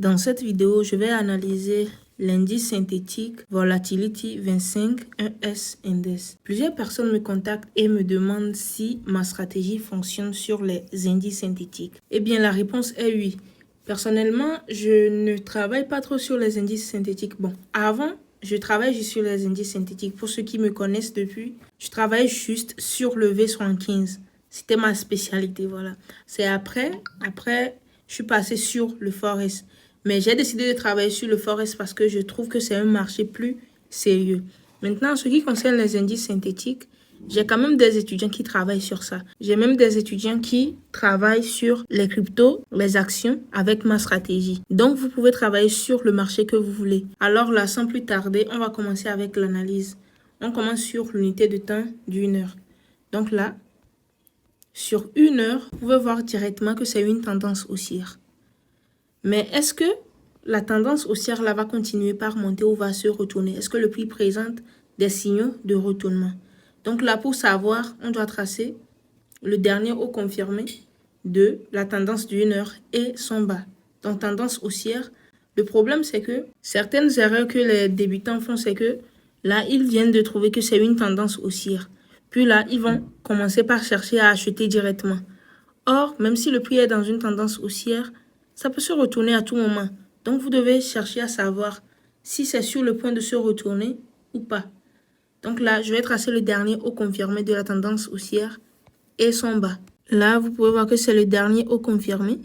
Dans cette vidéo, je vais analyser l'indice synthétique Volatility 25 1S Index. Plusieurs personnes me contactent et me demandent si ma stratégie fonctionne sur les indices synthétiques. Eh bien, la réponse est oui. Personnellement, je ne travaille pas trop sur les indices synthétiques. Bon, avant, je travaille juste sur les indices synthétiques. Pour ceux qui me connaissent depuis, je travaille juste sur le V75. C'était ma spécialité, voilà. C'est après, je suis passée sur le Forex. Mais j'ai décidé de travailler sur le Forex parce que je trouve que c'est un marché plus sérieux. Maintenant, en ce qui concerne les indices synthétiques, j'ai quand même des étudiants qui travaillent sur ça. J'ai même des étudiants qui travaillent sur les cryptos, les actions avec ma stratégie. Donc, vous pouvez travailler sur le marché que vous voulez. Alors là, sans plus tarder, on va commencer avec l'analyse. On commence sur l'unité de temps d'1 heure. Donc là, sur 1 heure, vous pouvez voir directement que c'est une tendance haussière. Mais est-ce que la tendance haussière là va continuer par monter ou va se retourner? Est-ce que le prix présente des signaux de retournement? Donc là, pour savoir, on doit tracer le dernier haut confirmé de la tendance d'1 heure et son bas. Donc tendance haussière. Le problème, c'est que certaines erreurs que les débutants font, c'est que là, ils viennent de trouver que c'est une tendance haussière. Puis là, ils vont commencer par chercher à acheter directement. Or, même si le prix est dans une tendance haussière, ça peut se retourner à tout moment. Donc, vous devez chercher à savoir si c'est sur le point de se retourner ou pas. Donc là, je vais tracer le dernier haut confirmé de la tendance haussière et son bas. Là, vous pouvez voir que c'est le dernier haut confirmé.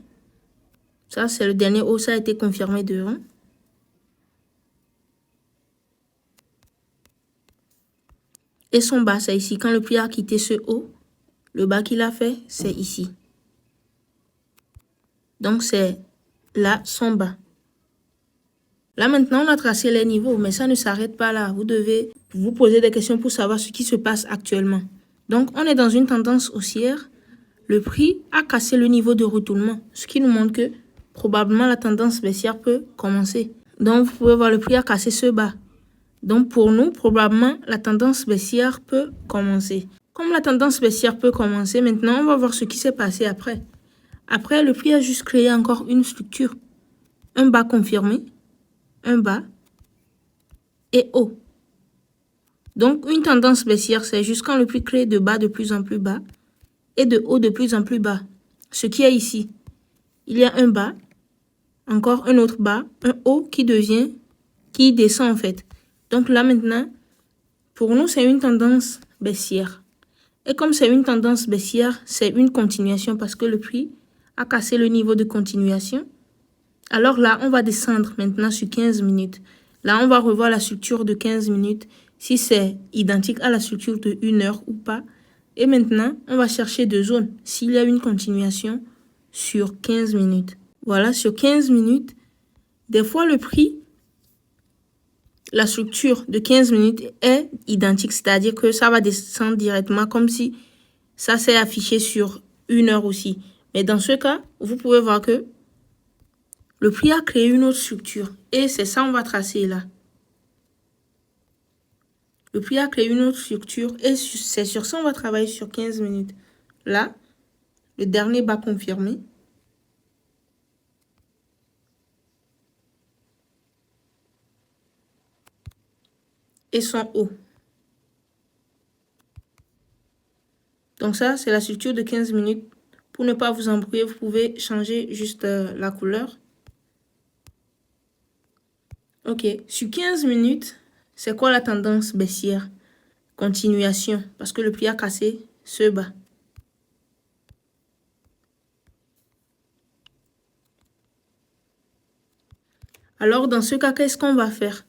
Ça, c'est le dernier haut, ça a été confirmé devant. Et son bas, c'est ici. Quand le prix a quitté ce haut, le bas qu'il a fait, c'est ici. Donc, c'est là son bas. Là, maintenant, on a tracé les niveaux, mais ça ne s'arrête pas là. Vous devez vous poser des questions pour savoir ce qui se passe actuellement. Donc, on est dans une tendance haussière. Le prix a cassé le niveau de retournement, ce qui nous montre que probablement la tendance baissière peut commencer. Donc, vous pouvez voir le prix a cassé ce bas. Donc, pour nous, probablement, la tendance baissière peut commencer. Comme la tendance baissière peut commencer, maintenant, on va voir ce qui s'est passé après. Après, le prix a juste créé encore une structure. Un bas confirmé, un bas et haut. Donc, une tendance baissière, c'est juste quand le prix crée de bas de plus en plus bas et de haut de plus en plus bas. Ce qui est ici. Il y a un bas, encore un autre bas, un haut qui descend en fait. Donc là maintenant, pour nous, c'est une tendance baissière. Et comme c'est une tendance baissière, c'est une continuation parce que le prix a cassé le niveau de continuation. Alors là, on va descendre maintenant sur 15 minutes. Là, on va revoir la structure de 15 minutes, si c'est identique à la structure de 1 heure ou pas. Et maintenant, on va chercher deux zones, s'il y a une continuation sur 15 minutes. Voilà, sur 15 minutes, des fois le prix, la structure de 15 minutes est identique, c'est-à-dire que ça va descendre directement comme si ça s'est affiché sur 1 heure aussi. Mais dans ce cas, vous pouvez voir que le prix a créé une autre structure. Et c'est ça qu'on va tracer là. Le prix a créé une autre structure. Et c'est sur ça qu'on va travailler sur 15 minutes. Là, le dernier bas confirmé. Et son haut. Donc ça, c'est la structure de 15 minutes. Pour ne pas vous embrouiller, vous pouvez changer juste la couleur. Ok, sur 15 minutes, c'est quoi la tendance baissière? Continuation, parce que le prix a cassé ce bas. Alors, dans ce cas, qu'est-ce qu'on va faire?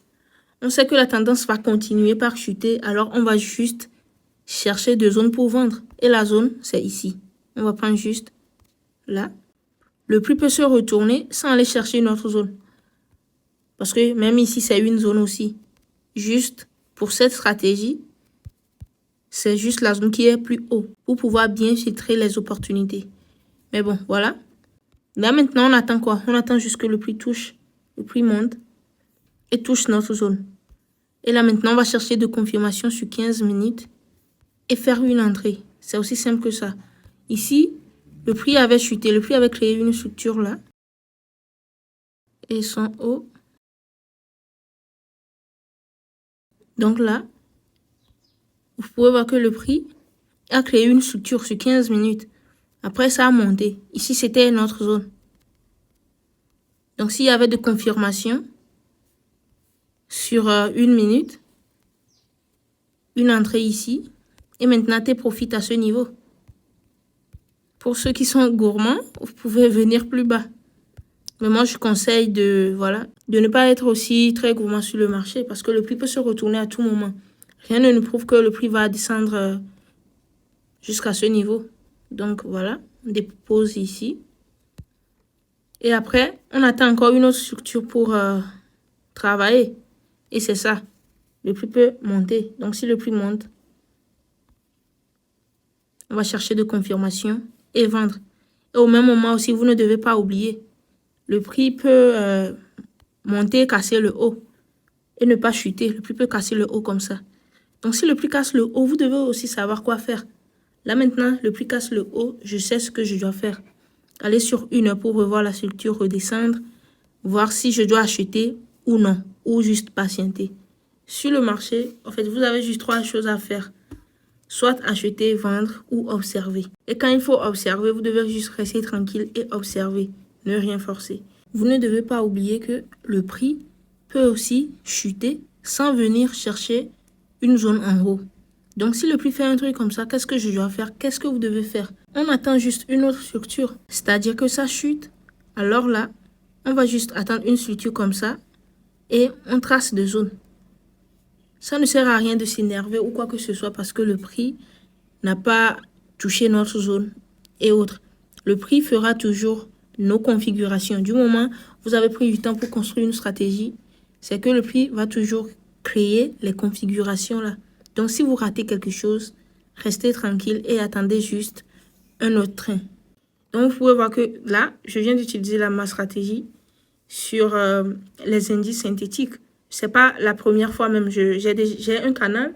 On sait que la tendance va continuer par chuter, alors on va juste chercher deux zones pour vendre. Et la zone, c'est ici. On va prendre juste là. Le prix peut se retourner sans aller chercher une autre zone. Parce que même ici, c'est une zone aussi. Juste pour cette stratégie, c'est juste la zone qui est plus haut pour pouvoir bien filtrer les opportunités. Mais bon, voilà. Là, maintenant, on attend quoi? On attend juste que le prix touche, le prix monte et touche notre zone. Et là, maintenant, on va chercher de confirmation sur 15 minutes et faire une entrée. C'est aussi simple que ça. Ici, le prix avait chuté, le prix avait créé une structure là. et sont hauts. Donc là, vous pouvez voir que le prix a créé une structure sur 15 minutes. Après, ça a monté. Ici, c'était une autre zone. Donc, s'il y avait de confirmation sur 1 minute, une entrée ici, et maintenant, tu profites à ce niveau. Pour ceux qui sont gourmands, vous pouvez venir plus bas. Mais moi, je conseille de ne pas être aussi très gourmand sur le marché parce que le prix peut se retourner à tout moment. Rien ne nous prouve que le prix va descendre jusqu'à ce niveau. Donc, voilà, on dépose ici. Et après, on attend encore une autre structure pour travailler. Et c'est ça. Le prix peut monter. Donc, si le prix monte, on va chercher de confirmation et vendre. Et au même moment aussi, vous ne devez pas oublier, le prix peut monter, casser le haut et ne pas chuter. Le prix peut casser le haut comme ça. Donc, si le prix casse le haut, vous devez aussi savoir quoi faire. Là, maintenant, le prix casse le haut. Je sais ce que je dois faire. Aller sur 1 heure pour revoir la structure redescendre, voir si je dois acheter ou non, ou juste patienter. Sur le marché, en fait, vous avez juste 3 choses à faire. Soit acheter, vendre ou observer. Et quand il faut observer, vous devez juste rester tranquille et observer. Ne rien forcer. Vous ne devez pas oublier que le prix peut aussi chuter sans venir chercher une zone en haut. Donc, si le prix fait un truc comme ça, qu'est-ce que je dois faire? Qu'est-ce que vous devez faire? On attend juste une autre structure. C'est-à-dire que ça chute. Alors là, on va juste attendre une structure comme ça et on trace des zones. Ça ne sert à rien de s'énerver ou quoi que ce soit parce que le prix n'a pas touché notre zone et autres. Le prix fera toujours nos configurations. Du moment où vous avez pris du temps pour construire une stratégie, c'est que le prix va toujours créer les configurations là. Donc, si vous ratez quelque chose, restez tranquille et attendez juste un autre train. Donc, vous pouvez voir que là, je viens d'utiliser ma stratégie sur les indices synthétiques. C'est pas la première fois même. J'ai un canal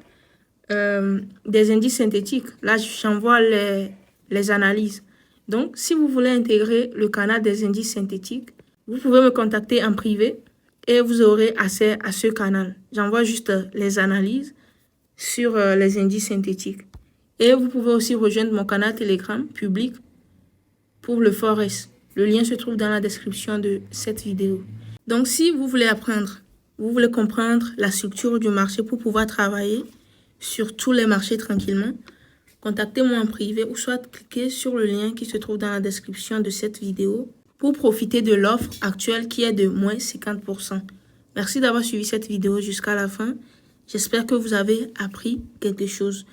des indices synthétiques. Là, j'envoie les analyses. Donc, si vous voulez intégrer le canal des indices synthétiques, vous pouvez me contacter en privé et vous aurez accès à ce canal. J'envoie juste les analyses sur les indices synthétiques. Et vous pouvez aussi rejoindre mon canal Telegram public pour le Forex. Le lien se trouve dans la description de cette vidéo. Donc, si vous voulez apprendre, vous voulez comprendre la structure du marché pour pouvoir travailler sur tous les marchés tranquillement, contactez-moi en privé ou soit cliquez sur le lien qui se trouve dans la description de cette vidéo pour profiter de l'offre actuelle qui est de moins 50%. Merci d'avoir suivi cette vidéo jusqu'à la fin. J'espère que vous avez appris quelque chose.